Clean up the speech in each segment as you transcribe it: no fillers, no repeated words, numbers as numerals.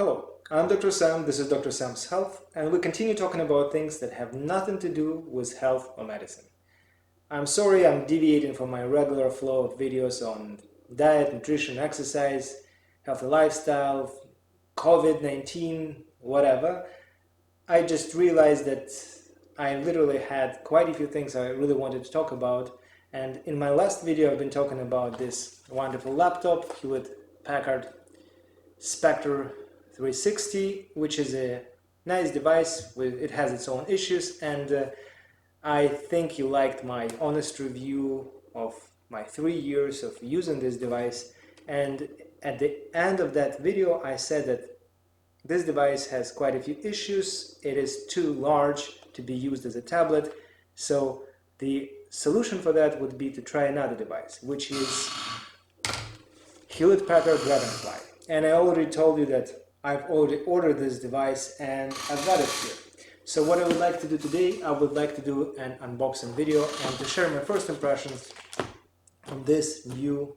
Hello, I'm Dr. Sam, this is Dr. Sam's Health, and we continue talking about things that have nothing to do with health or medicine. I'm sorry I'm deviating from my regular flow of videos on diet, nutrition, exercise, healthy lifestyle, COVID-19, whatever. I just realized that I literally had quite a few things I really wanted to talk about, and in my last video I've been talking about this wonderful laptop, Hewlett-Packard Spectre 360, which is a nice device. It has its own issues, and I think you liked my honest review of my 3 years of using this device, and at the end of that video I said that this device has quite a few issues. It is too large to be used as a tablet, so the solution for that would be to try another device, which is Hewlett-Packard Dragonfly. And I already told you that I've already ordered this device and I've got it here. So what I would like to do today, I would like to do an unboxing video and to share my first impressions on this new,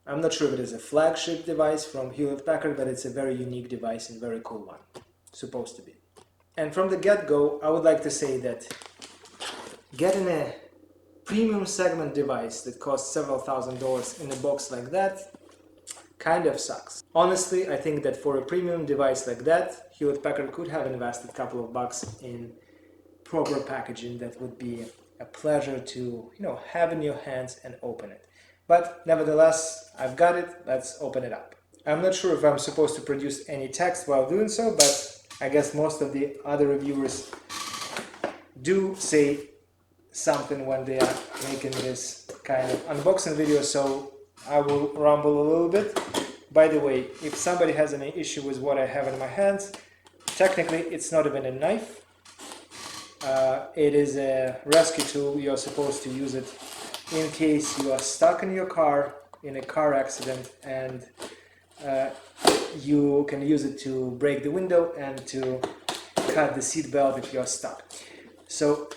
I'm not sure if it is a flagship device from Hewlett-Packard, but it's a very unique device and very cool one, supposed to be. And from the get-go, I would like to say that getting a premium segment device that costs several $1,000s in a box like that kind of sucks. Honestly, I think that for a premium device like that, Hewlett-Packard could have invested a couple of bucks in proper packaging that would be a pleasure to, have in your hands and open it. But nevertheless, I've got it. Let's open it up. I'm not sure if I'm supposed to produce any text while doing so, but I guess most of the other reviewers do say something when they are making this kind of unboxing video, so I will rumble a little bit. By the way, if somebody has any issue with what I have in my hands, technically it's not even a knife. It is a rescue tool. You're supposed to use it in case you are stuck in your car in a car accident, and you can use it to break the window and to cut the seat belt if you're stuck. So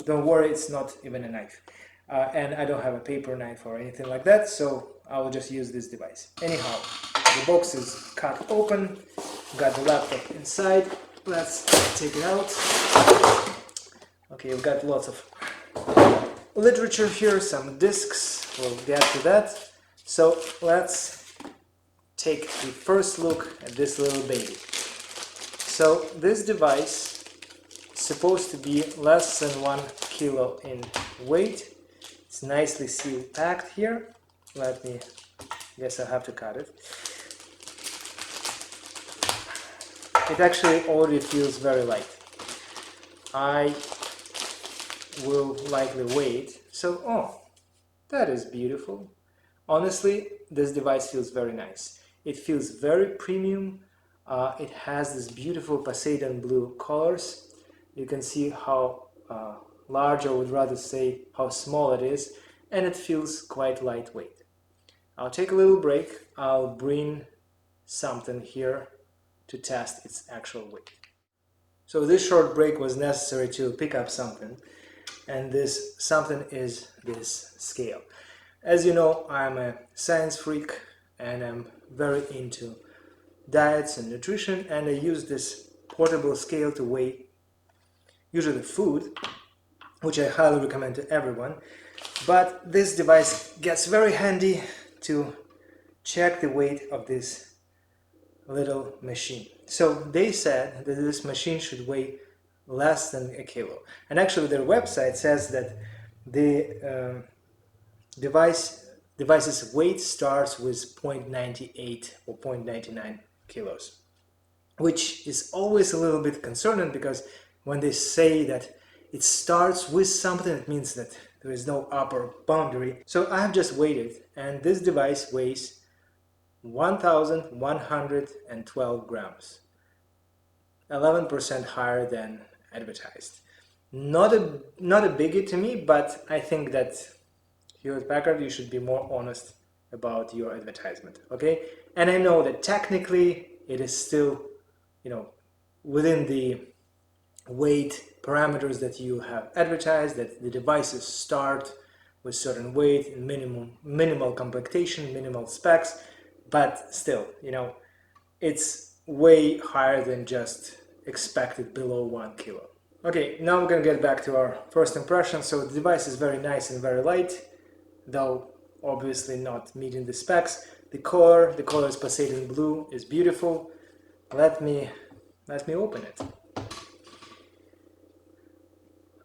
don't worry, it's not even a knife. And I don't have a paper knife or anything like that, so I will just use this device. Anyhow, the box is cut open, got the laptop inside. Let's take it out. Okay, we've got lots of literature here, some discs, we'll get to that. So let's take the first look at this little baby. So this device is supposed to be less than 1 kilo in weight. It's nicely sealed packed here. Guess I'll have to cut it. It actually already feels very light. I will likely wait. So, oh, that is beautiful. Honestly, this device feels very nice. It feels very premium. It has this beautiful Poseidon blue colors. You can see how large, I would rather say how small it is, and it feels quite lightweight. I'll take a little break. I'll bring something here to test its actual weight. So this short break was necessary to pick up something, and this something is this scale. As you know, I'm a science freak and I'm very into diets and nutrition, and I use this portable scale to weigh usually food, which I highly recommend to everyone. But this device gets very handy to check the weight of this little machine. So they said that this machine should weigh less than 1 kilo. And actually their website says that the device's weight starts with 0.98 or 0.99 kilos, which is always a little bit concerning, because when they say that it starts with something, it means that there is no upper boundary. So I have just weighed it, and this device weighs 1,112 grams, 11% higher than advertised. Not a biggie to me, but I think that Hewlett-Packard, you should be more honest about your advertisement, okay? And I know that technically it is still, within the weight parameters that you have advertised, that the devices start with certain weight and minimal compactation, minimal specs, but still, it's way higher than just expected below 1 kilo. Okay, now we're gonna get back to our first impression. So the device is very nice and very light, though obviously not meeting the specs. The color is Poseidon Blue, is beautiful. Let me open it.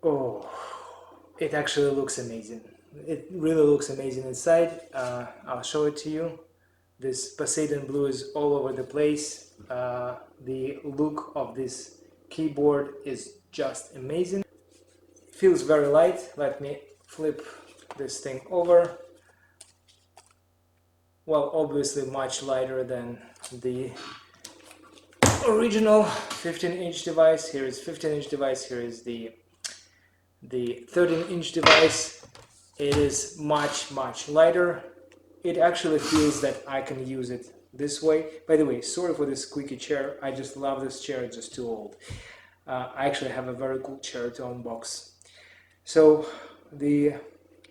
Oh, it actually looks amazing. It really looks amazing inside. I'll show it to you. This Poseidon Blue is all over the place. The look of this keyboard is just amazing. Feels very light. Let me flip this thing over. Well, obviously much lighter than the original 15-inch device. Here is 15-inch device. Here is the 13-inch device. It is much lighter. It actually feels that I can use it this way. By the way, sorry for this squeaky chair. I just love this chair. It's just too old. I actually have a very cool chair to unbox. So the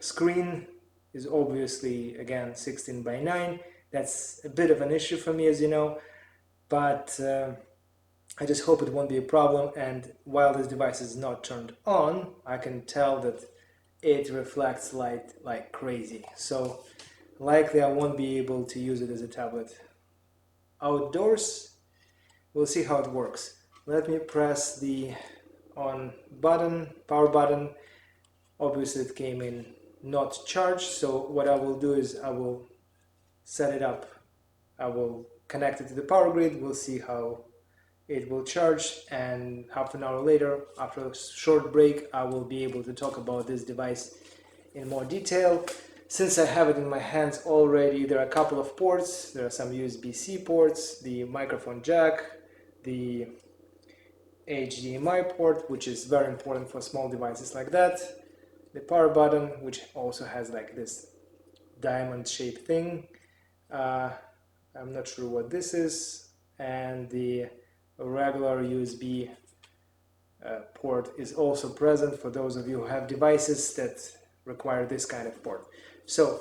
screen is obviously, again, 16:9. That's a bit of an issue for me, as you know, but I just hope it won't be a problem. And while this device is not turned on, I can tell that it reflects light like crazy. So likely I won't be able to use it as a tablet outdoors. We'll see how it works. Let me press the on button, power button. Obviously it came in not charged, so what I will do is I will set it up. I will connect it to the power grid. We'll see how it will charge, and half an hour later, after a short break, I will be able to talk about this device in more detail. Since I have it in my hands already, there are a couple of ports. There are some USB-C ports, the microphone jack, the HDMI port, which is very important for small devices like that, the power button, which also has like this diamond shaped thing. I'm not sure what this is, and the regular USB port is also present for those of you who have devices that require this kind of port. So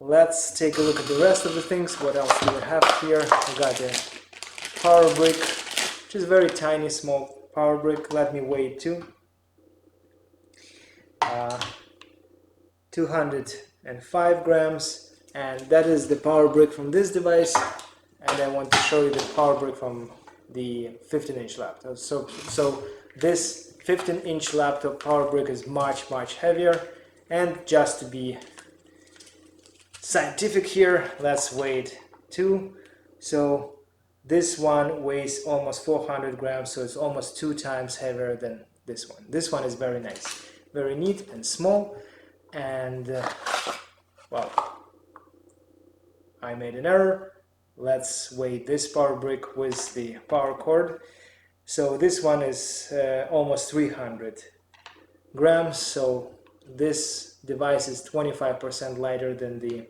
let's take a look at the rest of the things. What else do we have here? We got the power brick, which is a very tiny, small power brick. Let me weigh it too. 205 grams, and that is the power brick from this device. And I want to show you the power brick from the 15-inch laptop. So this 15-inch laptop power brick is much heavier. And just to be scientific here, let's weigh it too. So this one weighs almost 400 grams, so it's almost 2 times heavier than this one. This one is very nice, very neat and small. And well, I made an error. Let's weigh this power brick with the power cord. So this one is almost 300 grams. So this device is 25% lighter than the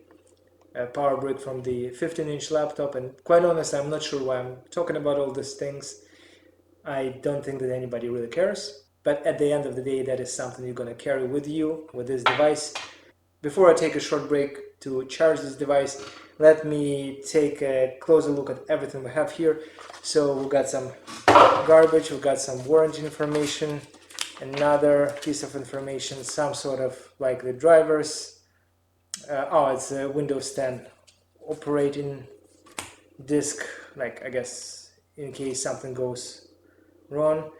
power brick from the 15-inch laptop. And quite honestly, I'm not sure why I'm talking about all these things. I don't think that anybody really cares. But at the end of the day, that is something you're going to carry with you with this device. Before I take a short break to charge this device, let me take a closer look at everything we have here. So we've got some garbage, we've got some warranty information, another piece of information, some sort of like the drivers. It's a Windows 10 operating disk, like I guess in case something goes wrong.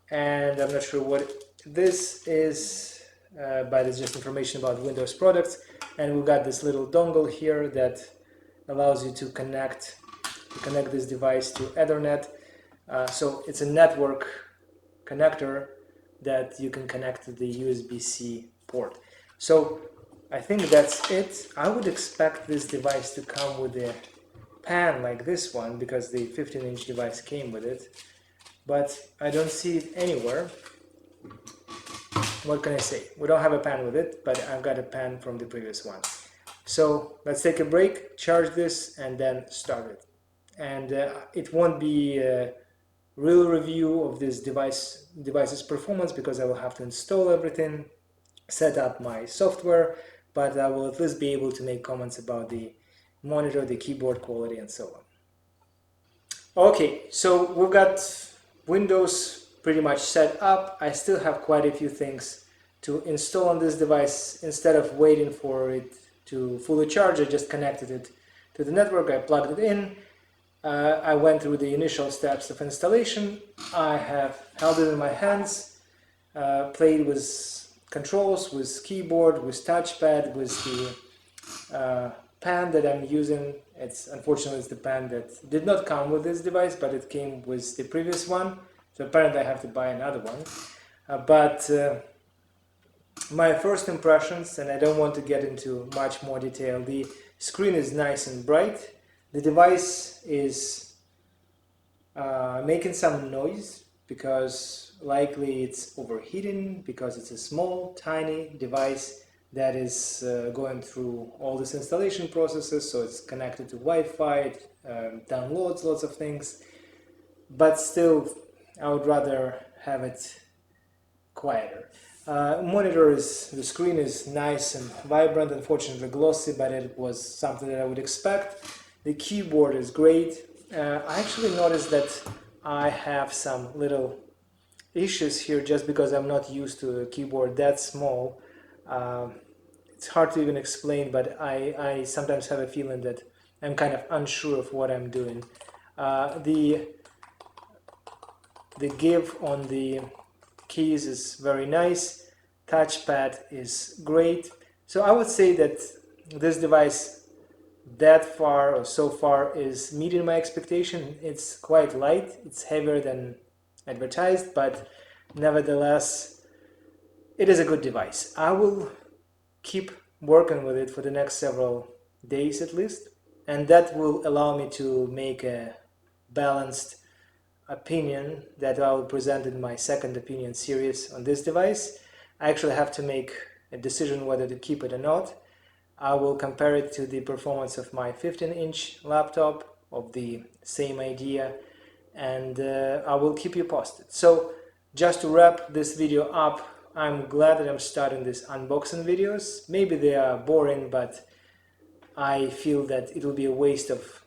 And I'm not sure what this is, but it's just information about Windows products. And we've got this little dongle here that allows you to connect this device to Ethernet. So it's a network connector that you can connect to the USB-C port. So I think that's it. I would expect this device to come with a pan like this one, because the 15-inch device came with it, but I don't see it anywhere. What can I say? We don't have a pan with it, but I've got a pan from the previous one. So let's take a break, charge this, and then start it. And it won't be a real review of this device's performance, because I will have to install everything, set up my software, but I will at least be able to make comments about the monitor, the keyboard quality, and so on. Okay, so we've got Windows pretty much set up. I still have quite a few things to install on this device. Instead of waiting for it to fully charge, I just connected it to the network, I plugged it in. I went through the initial steps of installation. I have held it in my hands, played with controls, with keyboard, with touchpad, with the pen that I'm using. Unfortunately it's the pen that did not come with this device, but it came with the previous one. So apparently I have to buy another one. But my first impressions, and I don't want to get into much more detail, the screen is nice and bright. The device is making some noise because likely it's overheating, because it's a small, tiny device that is going through all these installation processes, so it's connected to Wi-Fi, it downloads lots of things, but still I would rather have it quieter. The screen is nice and vibrant, unfortunately glossy, but it was something that I would expect. The keyboard is great. I actually noticed that I have some little issues here just because I'm not used to a keyboard that small. It's hard to even explain, but I sometimes have a feeling that I'm kind of unsure of what I'm doing. The give on the keys is very nice. Touchpad is great. So I would say that this device that far or so far is meeting my expectation. It's quite light, it's heavier than advertised, but nevertheless it is a good device. I will keep working with it for the next several days at least, and that will allow me to make a balanced opinion that I will present in my second opinion series on this device. I actually have to make a decision whether to keep it or not. I will compare it to the performance of my 15-inch laptop of the same idea, and I will keep you posted. So just to wrap this video up, I'm glad that I'm starting these unboxing videos. Maybe they are boring, but I feel that it will be a waste of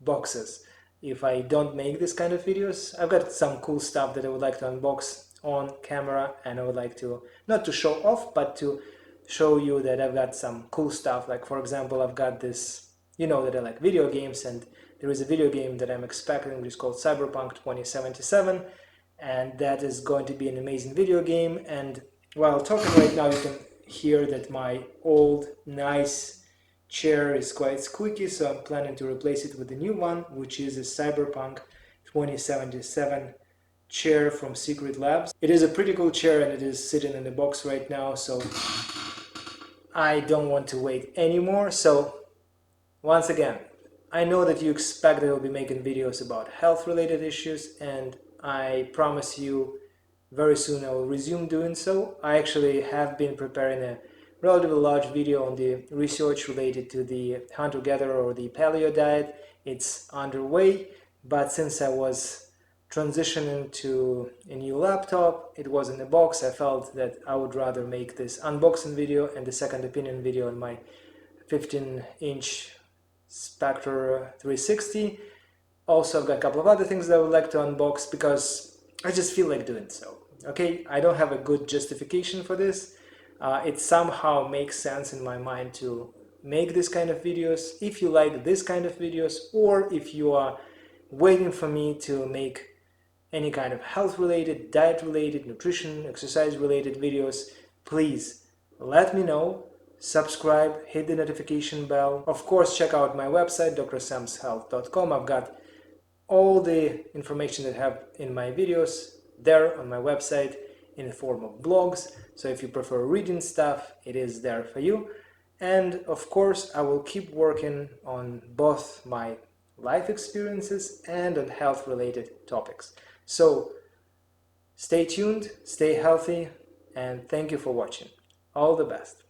boxes if I don't make this kind of videos. I've got some cool stuff that I would like to unbox on camera, and I would like to, not to show off, but to show you that I've got some cool stuff. Like for example, I've got this, you know that I like video games, and there is a video game that I'm expecting which is called Cyberpunk 2077, and that is going to be an amazing video game. And while talking right now, you can hear that my old nice chair is quite squeaky, so I'm planning to replace it with a new one, which is a Cyberpunk 2077 chair from Secret Labs. It is a pretty cool chair, and it is sitting in the box right now, so I don't want to wait anymore. So once again, I know that you expect that I'll be making videos about health related issues, and I promise you very soon I will resume doing so. I actually have been preparing a relatively large video on the research related to the hunter-gatherer or the paleo diet. It's underway, but since I was transitioning to a new laptop, it was in the box, I felt that I would rather make this unboxing video and the second opinion video on my 15-inch Spectre 360. Also, I've got a couple of other things that I would like to unbox because I just feel like doing so. Okay, I don't have a good justification for this. It somehow makes sense in my mind to make this kind of videos. If you like this kind of videos, or if you are waiting for me to make any kind of health related, diet related, nutrition, exercise related videos, please let me know. Subscribe, hit the notification bell. Of course, check out my website, drsamshealth.com. I've got all the information that I have in my videos there on my website in the form of blogs. So if you prefer reading stuff, it is there for you. And of course, I will keep working on both my life experiences and on health related topics. So stay tuned, stay healthy, and thank you for watching. All the best.